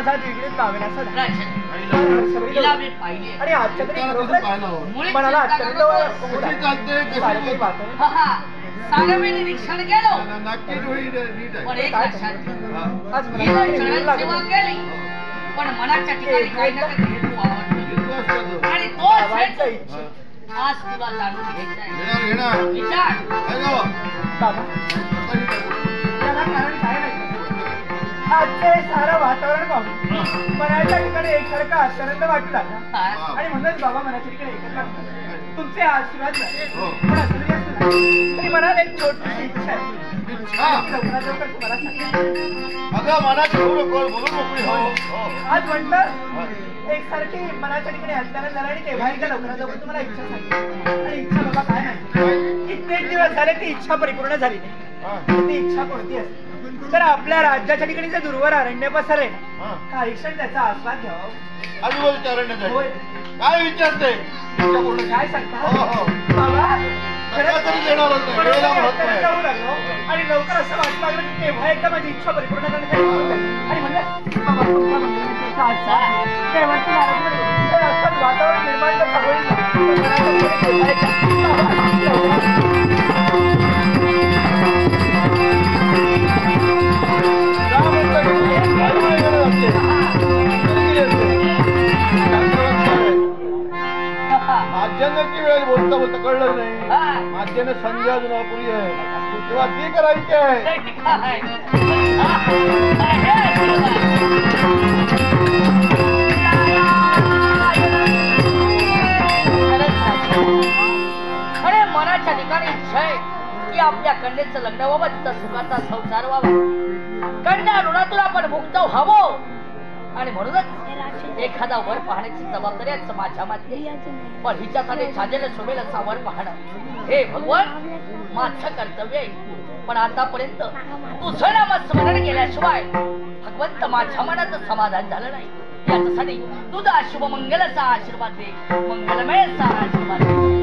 माझा द्विगुणित मागण्याचा आणि आजच्या तरी मनाला आजच्या सारं मी निरीक्षण केलं पण एक लक्षात सेवा केली पण मनाच्या ठिकाणी काही ना काही हेतू आवडतो आणि तो आज तुला जाणून घ्यायचा आहे विचार बाबा त्याला कारण काय नाही आजचे सारं वातावरण पाहून मनाच्या ठिकाणी एकसारखा आश्चर्य वाटू लागला आणि म्हणूनच बाबा मनाच्या ठिकाणी एकसारखा तुमचे आशीर्वाद पण असं जरी असलं तरी मनात एक छोटीशी इच्छा आहे लवकरात लवकर तुम्हाला आज म्हटलं एकसारखी मनाच्या ठिकाणी हालचाल झाला आणि तेव्हा एकदा लवकरात लवकर तुम्हाला इच्छा सांगितली आणि इच्छा बाबा काय नाही कित्येक दिवस झाले ती इच्छा परिपूर्ण झाली नाही ती इच्छा कोणती असते तर आपल्या राज्याच्या ठिकाणी जे दुर्वर अरण्य पसरेल काही क्षण त्याचा आस्वाद घ्यावा काय विचारते काय सांगता बाबा आणि लवकर असं वाटू लागलं की तेव्हा एकदा माझी इच्छा परिपूर्ण करण्यासाठी आणि म्हणलं वातावरण निर्माण करता होईल माध्यमाची वेळ बोलता बोलता कळलं नाही माध्यम संध्या अजून अपुरी आहे तेव्हा ती करायची आहे अरे मनाच्या ठिकाणी इच्छा आहे की आपल्या कन्येचं लग्न व्हावं तिचा सुखाचा संसार व्हावा कन्या ऋणातून आपण मुक्त व्हावं आणि म्हणूनच एखादा वर पाहण्याची जबाबदारी आहे माझ्या मागे पण हिच्यासाठी झालेलं शोभेल असा वर पाहणं हे भगवान माझं कर्तव्य आहे पण आतापर्यंत तुझं नाम स्मरण केल्याशिवाय भगवंत माझ्या मनाचं समाधान झालं नाही याच्यासाठी तुझा शुभ मंगलाचा आशीर्वाद दे मंगलमयचा आशीर्वाद दे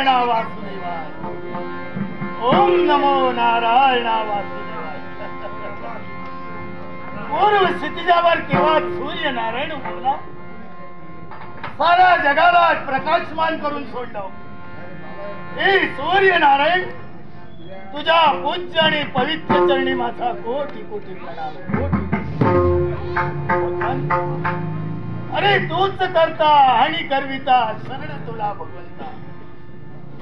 नारायण वासुदेवाय. ओम नमो नारायण वासुदेवाय. पूर्व क्षितिजावर केव्हा सूर्य नारायण उगवला, साऱ्या जगाला प्रकाशमान करून सोडलं. हे सूर्य नारायण, तुझ्या पूज्य आणि पवित्र चरणी माझा कोटी कोटी प्रणाम. कोटी. अरे तूच करता आणि करविता, शरण तुला भगवंता.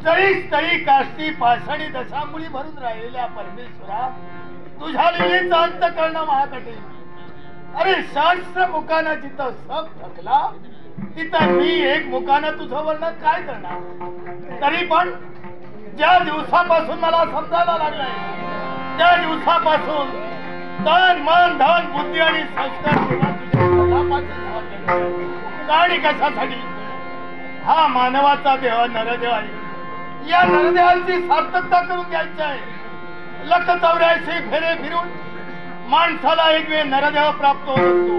जळी स्थळी काष्टी पाषाणी दशामुळी भरून राहिलेल्या परमेश्वरा, तुझ्या लीलेचा अंत करणं महाकठीण. अरे शास्त्र मुखानं जिथं सब थकला, तिथं मी एक मुखानं तुझं वर्णन काय करणार. तरी पण ज्या दिवसापासून मला समजायला लागलंय, त्या दिवसापासून तन मन धन बुद्धी आणि संस्कार आणि कशासाठी. हा मानवाचा देह नरदेह आहे. या नरदेहाची सार्थकता करून घ्यायची आहे. 184 फेरे फिरून माणसाला एक वेळ नरदेह प्राप्त होत असतो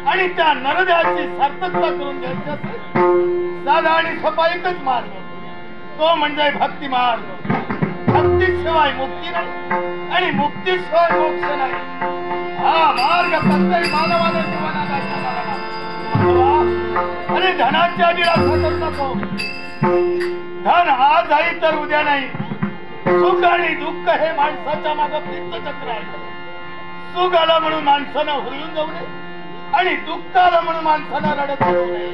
आणि त्या नरदेहाची सार्थकता करून घ्यायची असेल, साधा आणि सोपा एकच मार्ग, तो म्हणजे भक्ती मार्ग. भक्तीशिवाय मुक्ती नाही आणि मुक्तीशिवाय मोक्ष नाही. हा मार्ग प्रत्येक मानवाने जीवनात ऐकायला. अरे धनाची अभिलाषा करू नको. धन आज आहे तर उद्या नाही. सुख आणि दुःख हे माणसाच्या मागे तीर्थचक्र आहे. सुख आलं म्हणून माणसानं हुरळून जाऊ नये आणि दुःख आलं म्हणून माणसानं रडत बसू नये.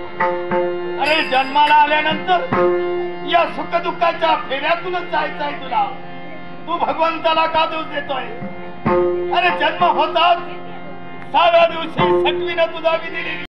अरे जन्माला आल्यानंतर या सुख दुःखाच्या फेऱ्यातूनच जायचं आहे तुला. तू भगवंताला का दोष देतोय. अरे जन्म होताच 6व्या दिवशी सटवीनं तुझा विधी दिली.